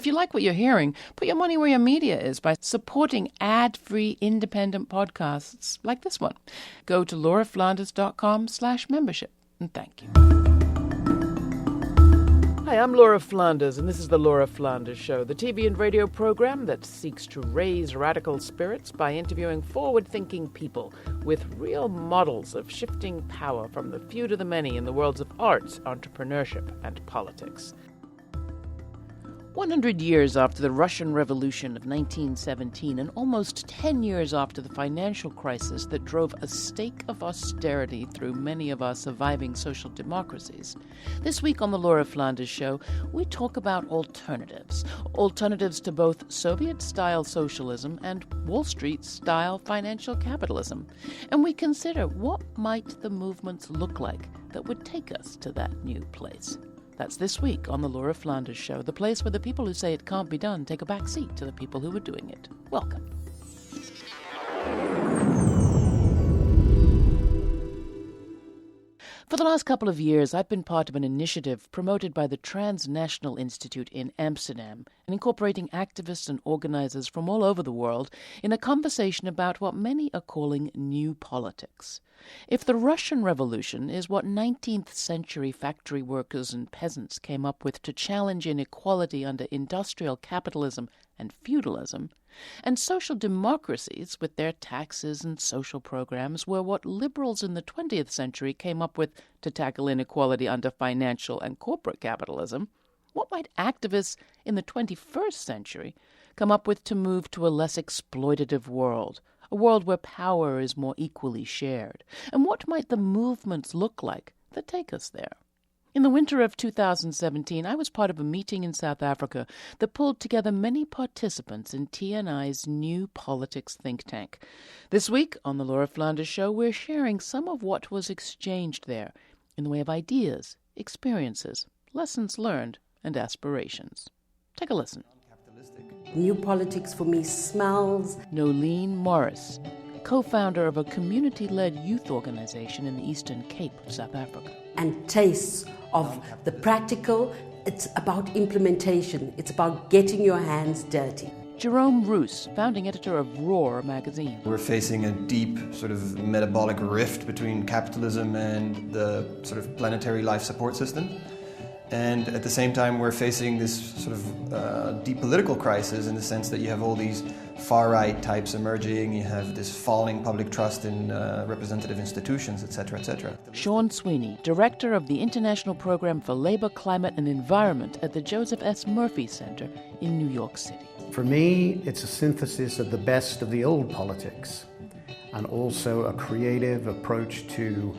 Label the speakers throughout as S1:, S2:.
S1: If you like what you're hearing, put your money where your media is by supporting ad-free independent podcasts like this one. Go to lauraflanders.com/membership, and thank you. Hi, I'm Laura Flanders, and this is the Laura Flanders Show, the TV and radio program that seeks to raise radical spirits by interviewing forward-thinking people with real models of shifting power from the few to the many in the worlds of arts, entrepreneurship, and politics. 100 years after the Russian Revolution of 1917 and almost 10 years after the financial crisis that drove a stake of austerity through many of our surviving social democracies, this week on the Laura Flanders Show, we talk about alternatives to both Soviet-style socialism and Wall Street-style financial capitalism. And we consider what might the movements look like that would take us to that new place. That's this week on the Laura Flanders Show, the place where the people who say it can't be done take a back seat to the people who are doing it. Welcome. For the last couple of years, I've been part of an initiative promoted by the Transnational Institute in Amsterdam, incorporating activists and organizers from all over the world in a conversation about what many are calling new politics. If the Russian Revolution is what 19th century factory workers and peasants came up with to challenge inequality under industrial capitalism and feudalism, and social democracies with their taxes and social programs were what liberals in the 20th century came up with to tackle inequality under financial and corporate capitalism, what might activists in the 21st century come up with to move to a less exploitative world, a world where power is more equally shared? And what might the movements look like that take us there? In the winter of 2017, I was part of a meeting in South Africa that pulled together many participants in TNI's New Politics think tank. This week on the Laura Flanders Show, we're sharing some of what was exchanged there in the way of ideas, experiences, lessons learned, and aspirations. Take a listen.
S2: New politics for me smells.
S1: Nolene Morris, co-founder of a community-led youth organization in the Eastern Cape of South Africa.
S2: And tastes of the practical. It's about implementation. It's about getting your hands dirty.
S1: Jerome Roos, founding editor of Roar magazine.
S3: We're facing a deep sort of metabolic rift between capitalism and the sort of planetary life support system. And at the same time, we're facing this sort of deep political crisis in the sense that you have all these far-right types emerging, you have this falling public trust in representative institutions, etc., etc.
S1: Sean Sweeney, director of the International Program for Labor, Climate and Environment at the Joseph S. Murphy Center in New York City.
S4: For me, it's a synthesis of the best of the old politics and also a creative approach to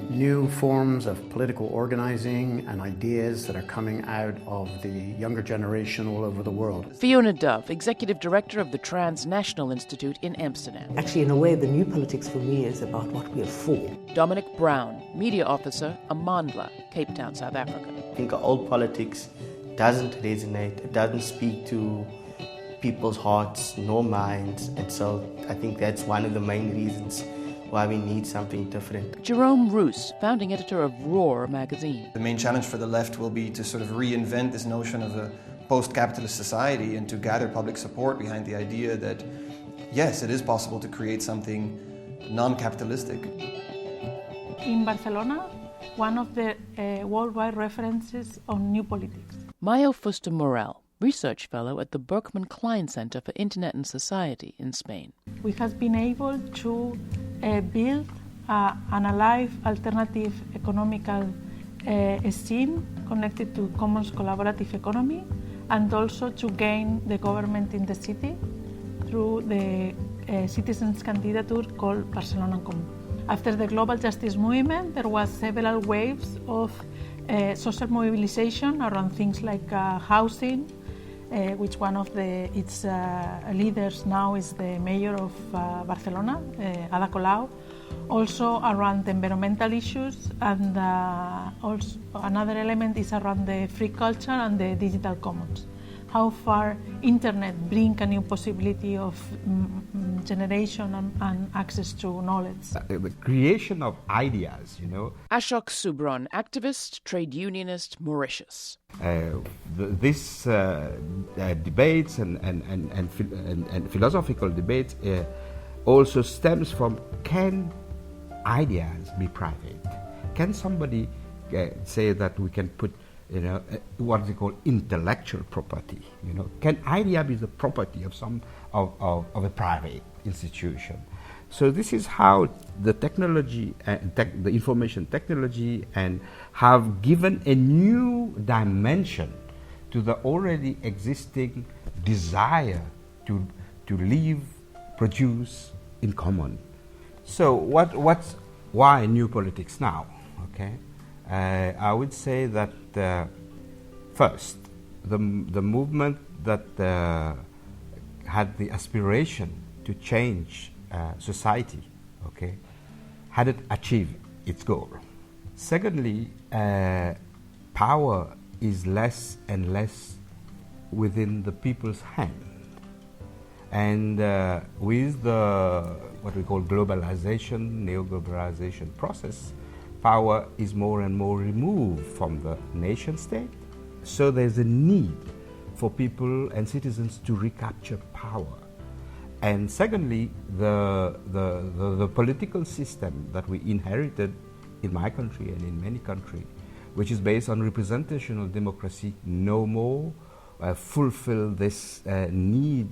S4: new forms of political organizing and ideas that are coming out of the younger generation all over the world.
S1: Fiona Dove, Executive Director of the Transnational Institute in Amsterdam.
S5: Actually, in a way, the new politics for me is about what we are for.
S1: Dominic Brown, Media Officer, Amandla, Cape Town, South Africa.
S6: I think old politics doesn't resonate, it doesn't speak to people's hearts nor minds, and so I think that's one of the main reasons why we need something different.
S1: Jerome Roos, founding editor of Roar magazine.
S3: The main challenge for the left will be to sort of reinvent this notion of a post-capitalist society and to gather public support behind the idea that, yes, it is possible to create something non-capitalistic.
S7: In Barcelona, one of the worldwide references on new politics.
S1: Mayo Fuster Morel, research fellow at the Berkman Klein Center for Internet and Society in Spain.
S7: We have been able to build an alive alternative economical scheme connected to commons collaborative economy, and also to gain the government in the city through the citizens' candidature called Barcelona Común. After the global justice movement, there was several waves of social mobilization around things like housing, which one of its leaders now is the mayor of Barcelona, Ada Colau. Also around the environmental issues, and also another element is around the free culture and the digital commons. how far internet bring a new possibility of generation and access to knowledge.
S8: The creation of ideas,
S1: Ashok Subron, activist, trade unionist, Mauritius.
S8: This debates and philosophical debates also stems from, can ideas be private? Can somebody say that we can put what they call intellectual property? Can idea be the property of of a private institution? So this is how the technology, the information technology, and have given a new dimension to the already existing desire to live, produce in common. So why new politics now? Okay, I would say that first, the movement that had the aspiration to change society, okay, hadn't achieved its goal. Secondly, power is less and less within the people's hand, and with the what we call globalization, neo-globalization process, power is more and more removed from the nation state. So there's a need for people and citizens to recapture power. And secondly, the political system that we inherited in my country and in many countries, which is based on representational democracy, no more fulfill this need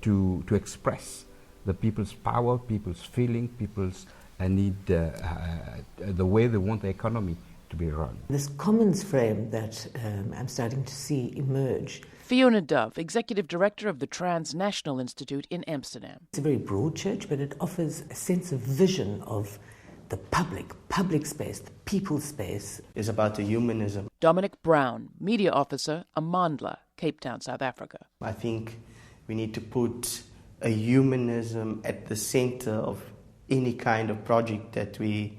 S8: to express the people's power, people's feeling, people's need the way they want the economy to be run.
S5: This commons frame that I'm starting to see emerge.
S1: Fiona Dove, Executive Director of the Transnational Institute in Amsterdam.
S5: It's a very broad church, but it offers a sense of vision of the public space, the people space.
S6: It's about the humanism.
S1: Dominic Brown, Media Officer, Amandla, Cape Town, South Africa.
S6: I think we need to put a humanism at the center of any kind of project that we're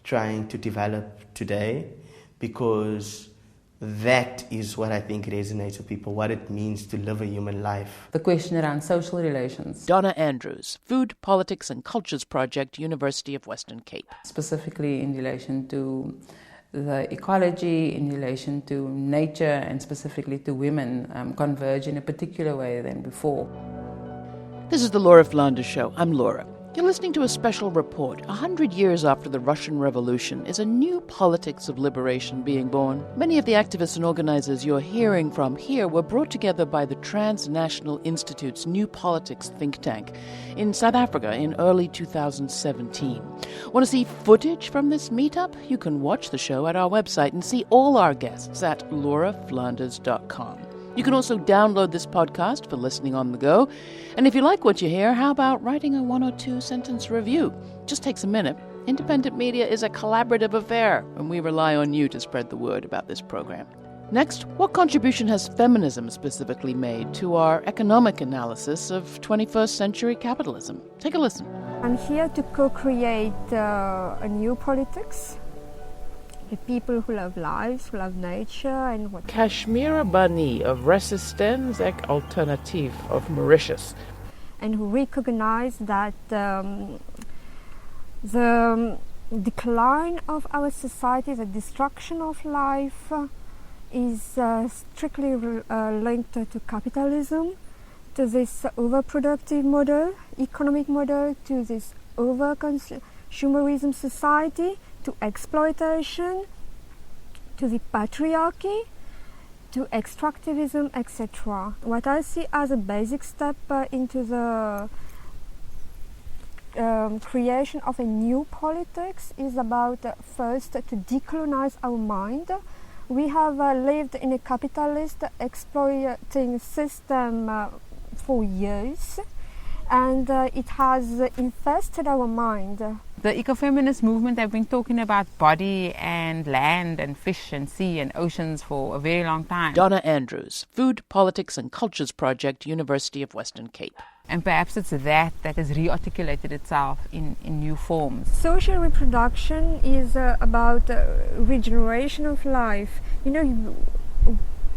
S6: trying to develop today, because that is what I think resonates with people, what it means to live a human life.
S9: The question around social relations.
S1: Donna Andrews, Food, Politics and Cultures Project, University of Western Cape.
S9: Specifically in relation to the ecology, in relation to nature, and specifically to women, converge in a particular way than before.
S1: This is the Laura Flanders Show. I'm Laura. You're listening to a special report. 100 years after the Russian Revolution, is a new politics of liberation being born? Many of the activists and organizers you're hearing from here were brought together by the Transnational Institute's New Politics think tank in South Africa in early 2017. Want to see footage from this meetup? You can watch the show at our website and see all our guests at lauraflanders.com. You can also download this podcast for listening on the go. And if you like what you hear, how about writing a 1 or 2 sentence review? Just takes a minute. Independent media is a collaborative affair, and we rely on you to spread the word about this program. Next, what contribution has feminism specifically made to our economic analysis of 21st century capitalism? Take a listen.
S10: I'm here to co-create a new politics. The people who love life, who love nature, and what.
S1: Kashmira Bani of Resistance Alternative of Mauritius.
S10: And who recognize that the decline of our society, the destruction of life, is strictly linked to capitalism, to this overproductive model, economic model, to this over-consumerism society, to exploitation, to the patriarchy, to extractivism, etc. What I see as a basic step into the creation of a new politics is about first to decolonize our mind. We have lived in a capitalist exploiting system for years, and it has infested our mind.
S11: The ecofeminist movement have been talking about body and land and fish and sea and oceans for a very long time.
S1: Donna Andrews, Food, Politics and Cultures Project, University of Western Cape.
S11: And perhaps it's that has rearticulated itself in new forms.
S10: Social reproduction is about regeneration of life. You know,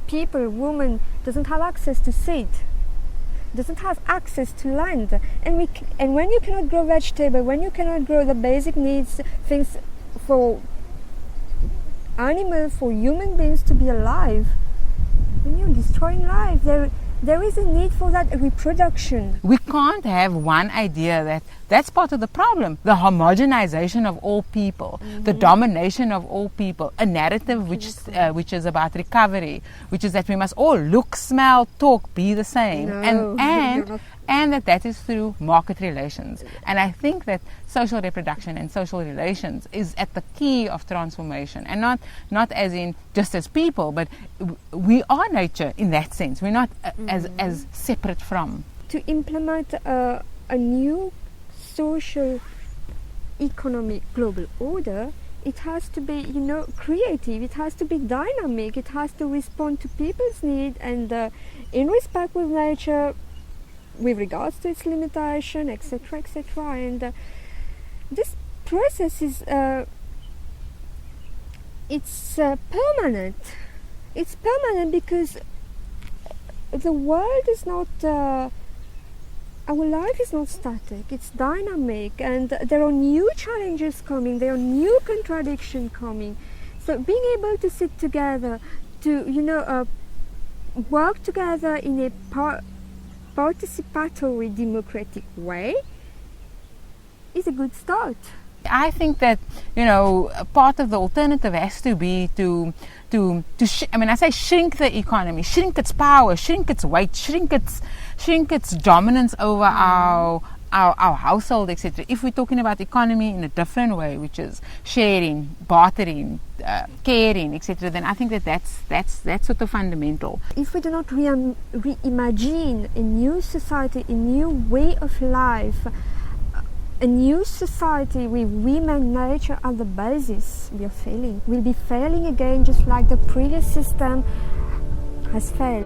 S10: people, women, doesn't have access to seed, doesn't have access to land, and when you cannot grow vegetable, when you cannot grow the basic needs, things for animals, for human beings to be alive, when you're destroying life, there is a need for that reproduction.
S11: We can't have one idea that's part of the problem. The homogenization of all people, the domination of all people, a narrative which is about recovery, which is that we must all look, smell, talk, be the same, and that is through market relations. And I think that social reproduction and social relations is at the key of transformation, and not as in just as people, but we are nature in that sense. We're not as separate from.
S10: To implement a new social economic global order, it has to be, creative, it has to be dynamic, it has to respond to people's needs and in respect with nature, with regards to its limitation, etc., etc. And this process is permanent. It's permanent because the world is not, our life is not static, it's dynamic, and there are new challenges coming, there are new contradictions coming. So being able to sit together, to, work together in a participatory democratic way is a good start.
S11: I think that part of the alternative has to be I say shrink the economy, shrink its power, shrink its weight, shrink its dominance over our household, etc. If we're talking about economy in a different way, which is sharing, bartering, caring, etc., then I think that's sort of fundamental.
S10: If we do not reimagine a new society, a new way of life, a new society with women, nature at the basis, we are failing. We'll be failing again, just like the previous system has failed.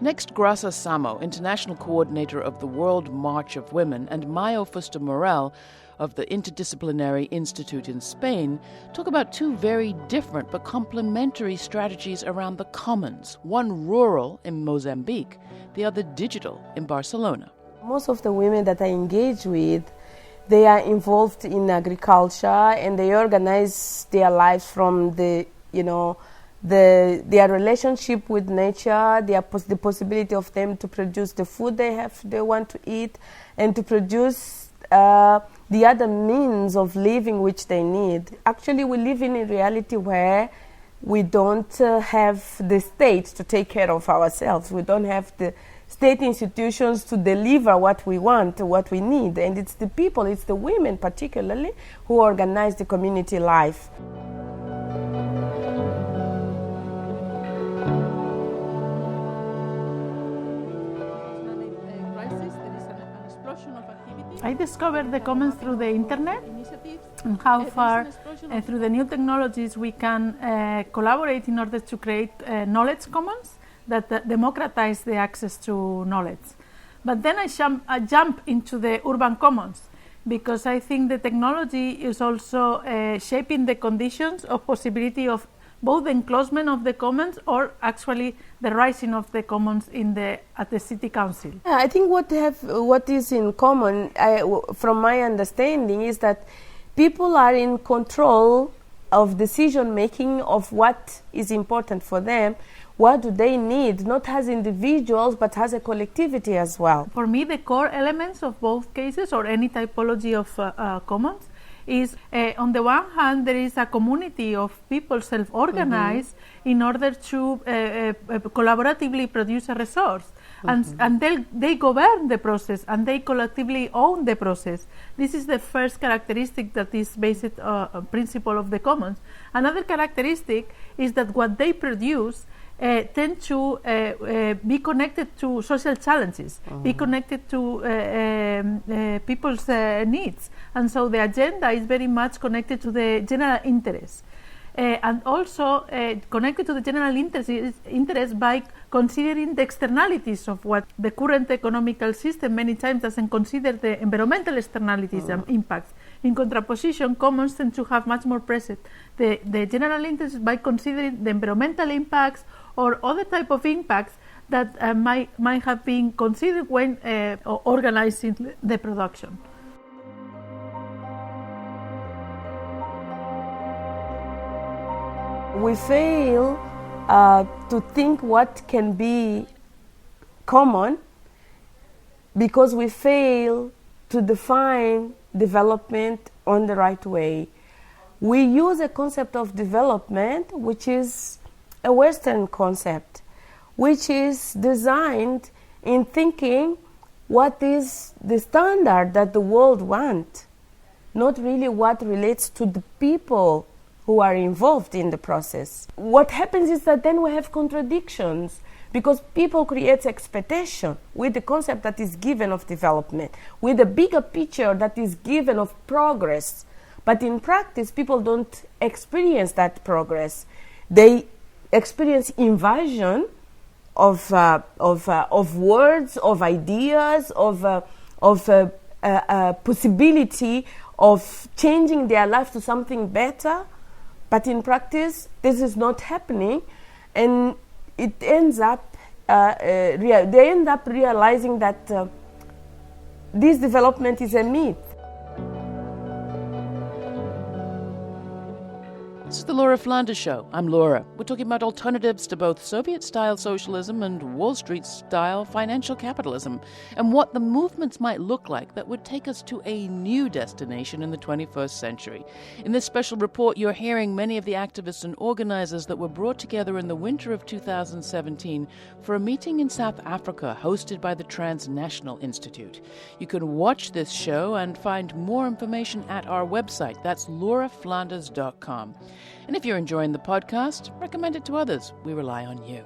S1: Next, Grasa Samo, International Coordinator of the World March of Women, and Mayo Fuster-Morel of the Interdisciplinary Institute in Spain, talk about two very different but complementary strategies around the commons, one rural in Mozambique, the other digital in Barcelona.
S12: Most of the women that I engage with, they are involved in agriculture and they organize their lives from their relationship with nature, the possibility of them to produce the food they want to eat, and to produce the other means of living which they need. Actually, we live in a reality where we don't have the state to take care of ourselves. We don't have the state institutions to deliver what we want, what we need. And it's the people, it's the women particularly, who organize the community life.
S7: I discovered the commons through the internet and how far through the new technologies we can collaborate in order to create knowledge commons that democratize the access to knowledge. But then I jump into the urban commons because I think the technology is also shaping the conditions of possibility of both the enclosement of the commons or actually the rising of the commons at the city council.
S12: Yeah, I think what is in common, from my understanding, is that people are in control of decision making of what is important for them. What do they need, not as individuals, but as a collectivity as well?
S7: For me, the core elements of both cases or any typology of commons is, on the one hand, there is a community of people self-organized in order to collaboratively produce a resource. And they govern the process and they collectively own the process. This is the first characteristic that is based principle of the commons. Another characteristic is that what they produce tend to be connected to social challenges, be connected to people's needs. And so the agenda is very much connected to the general interest. And also connected to the general interest by considering the externalities of what the current economical system many times doesn't consider the environmental externalities and impacts. In contraposition, commons tend to have much more present the general interest by considering the environmental impacts or other type of impacts that might have been considered when organizing the production.
S12: We fail to think what can be common because we fail to define development on the right way. We use a concept of development which is a Western concept, which is designed in thinking what is the standard that the world wants, not really what relates to the people who are involved in the process. What happens is that then we have contradictions because people create expectation with the concept that is given of development, with the bigger picture that is given of progress. But in practice, people don't experience that progress. They experience invasion of words, of ideas, of possibility of changing their life to something better. But in practice, this is not happening, and it ends up. They end up realizing that this development is a myth.
S1: This is the Laura Flanders Show. I'm Laura. We're talking about alternatives to both Soviet-style socialism and Wall Street-style financial capitalism, and what the movements might look like that would take us to a new destination in the 21st century. In this special report, you're hearing many of the activists and organizers that were brought together in the winter of 2017 for a meeting in South Africa hosted by the Transnational Institute. You can watch this show and find more information at our website. That's lauraflanders.com. And if you're enjoying the podcast, recommend it to others. We rely on you.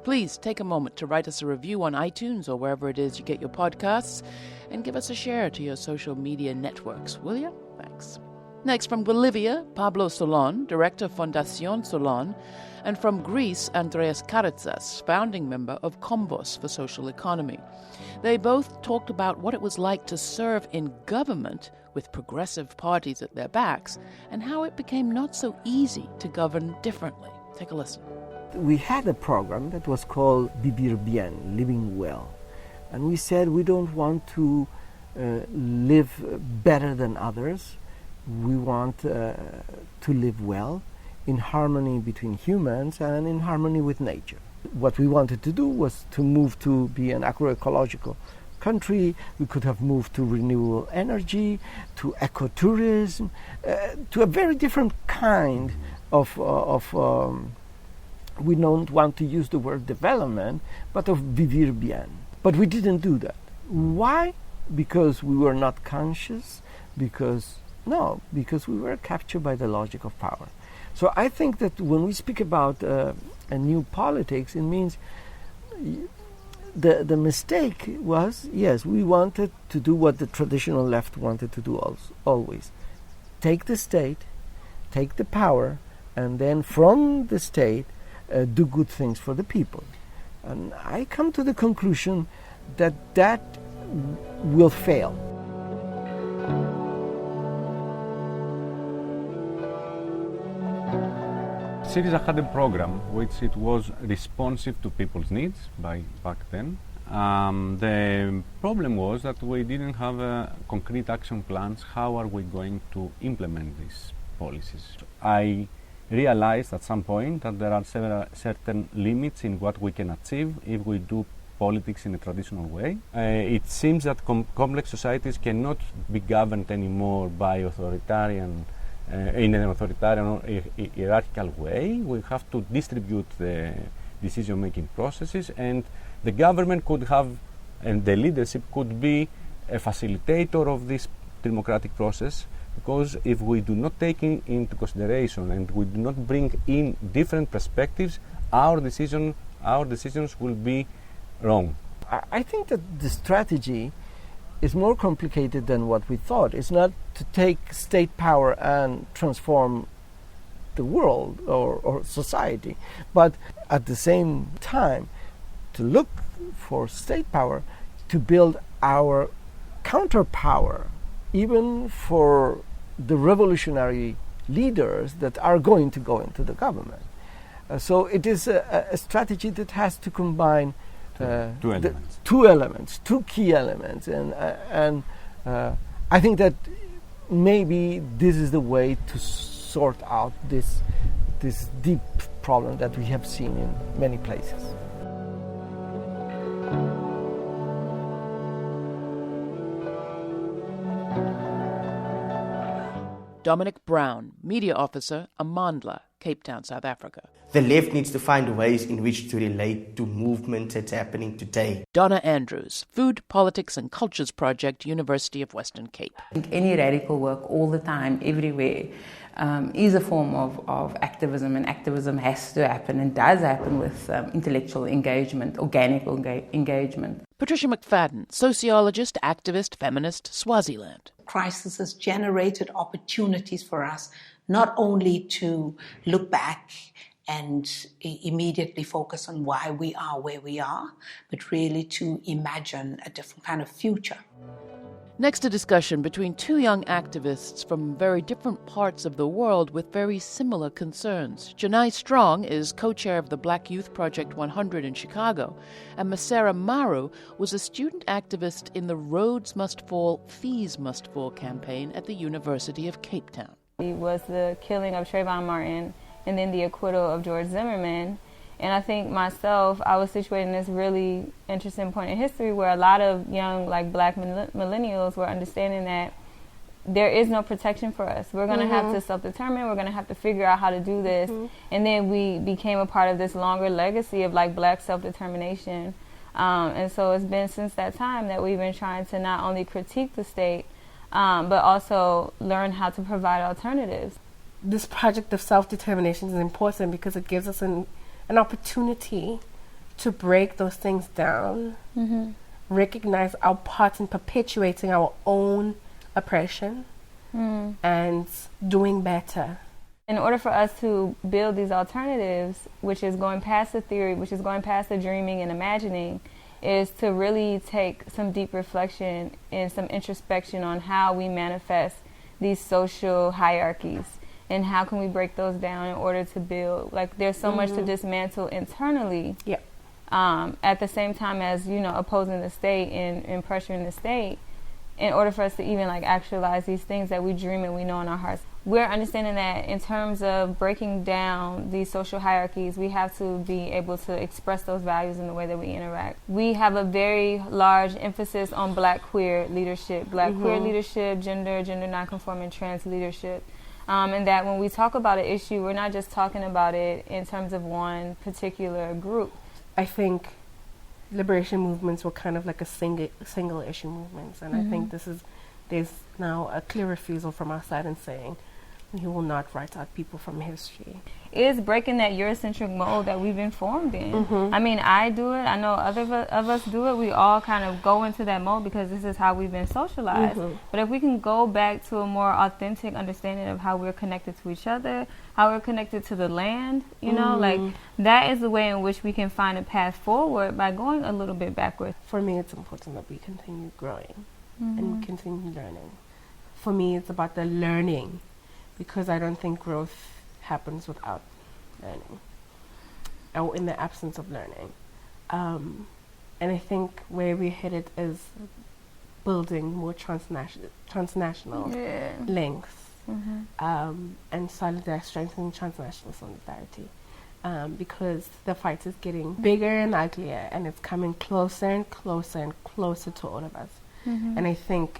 S1: Please take a moment to write us a review on iTunes or wherever it is you get your podcasts, and give us a share to your social media networks, will you? Thanks. Next, from Bolivia, Pablo Solon, director of Fundación Solon, and from Greece, Andreas Karatsas, founding member of Combos for Social Economy. They both talked about what it was like to serve in government with progressive parties at their backs, and how it became not so easy to govern differently. Take a listen.
S13: We had a program that was called Vivir Bien, Living Well. And we said we don't want to live better than others. We want to live well, in harmony between humans and in harmony with nature. What we wanted to do was to move to be an agroecological country. We could have moved to renewable energy, to ecotourism, to a very different kind of we don't want to use the word development, but of vivir bien. But we didn't do that. Why? Because we were not conscious, because we were captured by the logic of power. So I think that when we speak about a new politics, it means the mistake was, yes, we wanted to do what the traditional left wanted to do always. Take the state, take the power, and then from the state do good things for the people. And I come to the conclusion that that will fail.
S14: Syriza had a program which it was responsive to people's needs back then. The problem was that we didn't have concrete action plans. How are we going to implement these policies? I realized at some point that there are certain limits in what we can achieve if we do politics in a traditional way. It seems that complex societies cannot be governed anymore by in an authoritarian or hierarchical way. We have to distribute the decision-making processes, and the government could have, and the leadership could be a facilitator of this democratic process, because if we do not take into consideration and we do not bring in different perspectives, our decisions will be wrong.
S13: I think that the strategy is more complicated than what we thought. It's not to take state power and transform the world or society, but at the same time to look for state power to build our counterpower, even for the revolutionary leaders that are going to go into the government. So it is a strategy that has to combine two key elements, and I think that maybe this is the way to sort out this deep problem that we have seen in many places.
S1: Dominic Brown, Media Officer, Amandla, Cape Town, South Africa.
S6: The left needs to find ways in which to relate to movements that's happening today.
S1: Donna Andrews, Food, Politics and Cultures Project, University of Western Cape.
S9: I think any radical work all the time, everywhere, is a form of activism, and activism has to happen and does happen with intellectual engagement, organic engagement.
S1: Patricia McFadden, sociologist, activist, feminist, Swaziland.
S15: Crisis has generated opportunities for us not only to look back and immediately focus on why we are where we are, but really to imagine a different kind of future.
S1: Next, a discussion between two young activists from very different parts of the world with very similar concerns. Jeannie Strong is co-chair of the Black Youth Project 100 in Chicago, and Masera Maru was a student activist in the Roads Must Fall, Fees Must Fall campaign at the University of Cape Town.
S16: It was the killing of Trayvon Martin and then the acquittal of George Zimmerman. And I think myself, I was situated in this really interesting point in history where a lot of young, like black millennials were understanding that there is no protection for us. We're going to have to self-determine. We're going to have to figure out how to do this. And then we became a part of this longer legacy of like black self-determination. And so it's been since that time that we've been trying to not only critique the state, but also learn how to provide alternatives.
S12: This project of self-determination is important because it gives us an opportunity to break those things down, recognize our part in perpetuating our own oppression, and doing better.
S16: In order for us to build these alternatives, which is going past the theory, which is going past the dreaming and imagining, is to really take some deep reflection and some introspection on how we manifest these social hierarchies. And how can we break those down in order to build? Like, there's so much to dismantle internally.
S12: Yeah.
S16: At the same time as, you know, opposing the state and pressuring the state, in order for us to even like actualize these things that we dream and we know in our hearts. We're understanding that in terms of breaking down these social hierarchies, we have to be able to express those values in the way that we interact. We have a very large emphasis on black queer leadership, queer leadership, gender nonconforming, trans leadership. And that when we talk about an issue, we're not just talking about it in terms of one particular group.
S12: I think liberation movements were kind of like a single issue movements, and I think there's now a clear refusal from our side in saying we will not write out people from history.
S16: It's breaking that Eurocentric mold that we've been formed in. I mean, I do it. I know other of us do it. We all kind of go into that mold because this is how we've been socialized. But if we can go back to a more authentic understanding of how we're connected to each other, how we're connected to the land, you know, like that is the way in which we can find a path forward by going a little bit backwards.
S12: For me, it's important that we continue growing and we continue learning. For me, it's about the learning, because I don't think growth happens without learning, or in the absence of learning. And I think where we're headed is building more transnational links, and strengthening transnational solidarity, because the fight is getting bigger and uglier, and it's coming closer and closer and closer to all of us. And I think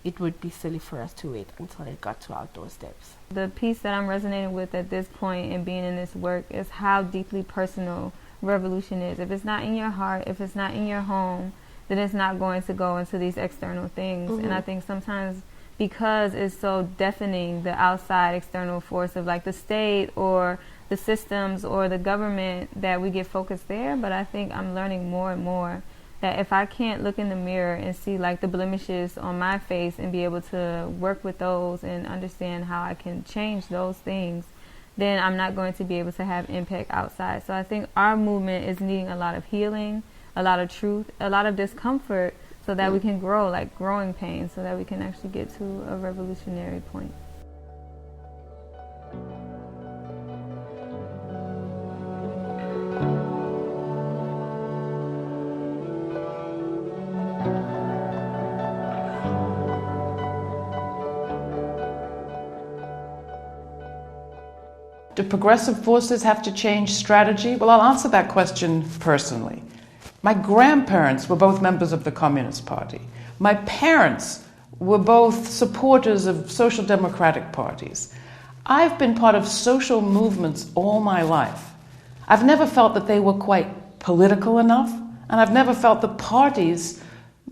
S12: it would be silly for us to wait until it got to our doorsteps.
S16: The piece that I'm resonating with at this point in being in this work is how deeply personal revolution is. If it's not in your heart, if it's not in your home, then it's not going to go into these external things. And I think sometimes because it's so deafening, the outside external force of like the state or the systems or the government, that we get focused there. But I think I'm learning more and more that if I can't look in the mirror and see like the blemishes on my face and be able to work with those and understand how I can change those things, then I'm not going to be able to have impact outside. So I think our movement is needing a lot of healing, a lot of truth, a lot of discomfort, so that we can grow, like growing pains, so that we can actually get to a revolutionary point.
S1: Do progressive forces have to change strategy? Well, I'll answer that question personally. My grandparents were both members of the Communist Party. My parents were both supporters of social democratic parties. I've been part of social movements all my life. I've never felt that they were quite political enough, and I've never felt the parties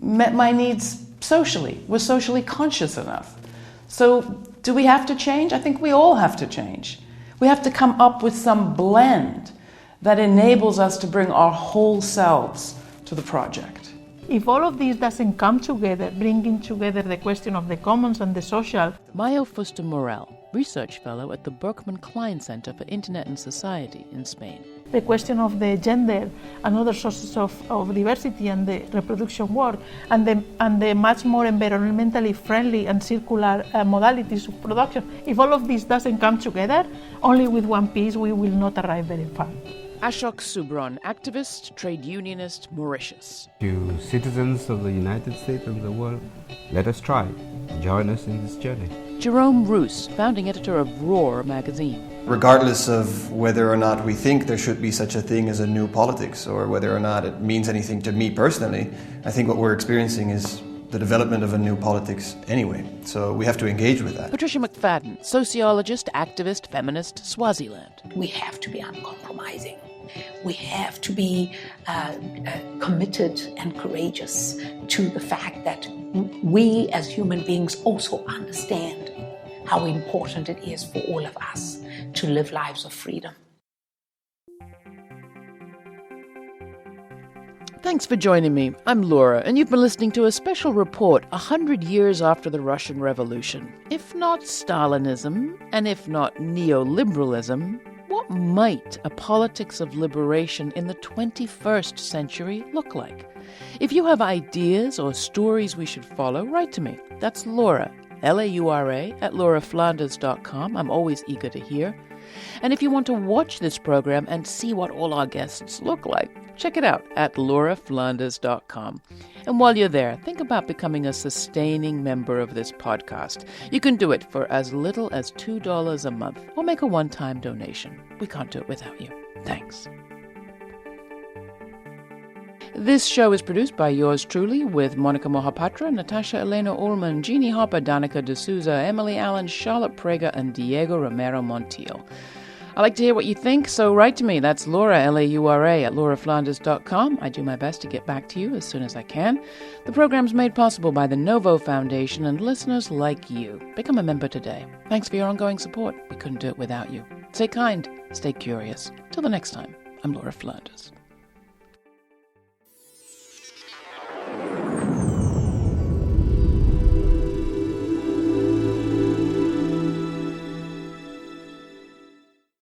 S1: met my needs socially, were socially conscious enough. So do we have to change? I think we all have to change. We have to come up with some blend that enables us to bring our whole selves to the project.
S7: If all of this doesn't come together, bringing together the question of the commons and the social.
S1: Mayo Fuster-Morel, Research Fellow at the Berkman Klein Center for Internet and Society in Spain.
S7: The question of the gender and other sources of diversity and the reproduction work and the much more environmentally friendly and circular modalities of production. If all of this doesn't come together, only with one piece we will not arrive very far.
S1: Ashok Subron, activist, trade unionist, Mauritius.
S8: To citizens of the United States and the world, let us try. Join us in this journey.
S1: Jerome Roos, founding editor of Roar magazine.
S3: Regardless of whether or not we think there should be such a thing as a new politics, or whether or not it means anything to me personally, I think what we're experiencing is the development of a new politics anyway. So we have to engage with that.
S1: Patricia McFadden, sociologist, activist, feminist, Swaziland.
S15: We have to be uncompromising. We have to be committed and courageous to the fact that we as human beings also understand how important it is for all of us to live lives of freedom.
S1: Thanks for joining me. I'm Laura, and you've been listening to a special report 100 years after the Russian Revolution. If not Stalinism, and if not neoliberalism, what might a politics of liberation in the 21st century look like? If you have ideas or stories we should follow, write to me. That's Laura, Laura, at lauraflanders.com. I'm always eager to hear. And if you want to watch this program and see what all our guests look like, check it out at lauraflanders.com. And while you're there, think about becoming a sustaining member of this podcast. You can do it for as little as $2 a month, or make a one-time donation. We can't do it without you. Thanks. This show is produced by yours truly, with Monica Mohapatra, Natasha Elena Ullman, Jeannie Hopper, Danica D'Souza, Emily Allen, Charlotte Prager, and Diego Romero Montiel. I'd like to hear what you think, so write to me. That's Laura, Laura, at lauraflanders.com. I do my best to get back to you as soon as I can. The program's made possible by the Novo Foundation and listeners like you. Become a member today. Thanks for your ongoing support. We couldn't do it without you. Stay kind, stay curious. Till the next time, I'm Laura Flanders.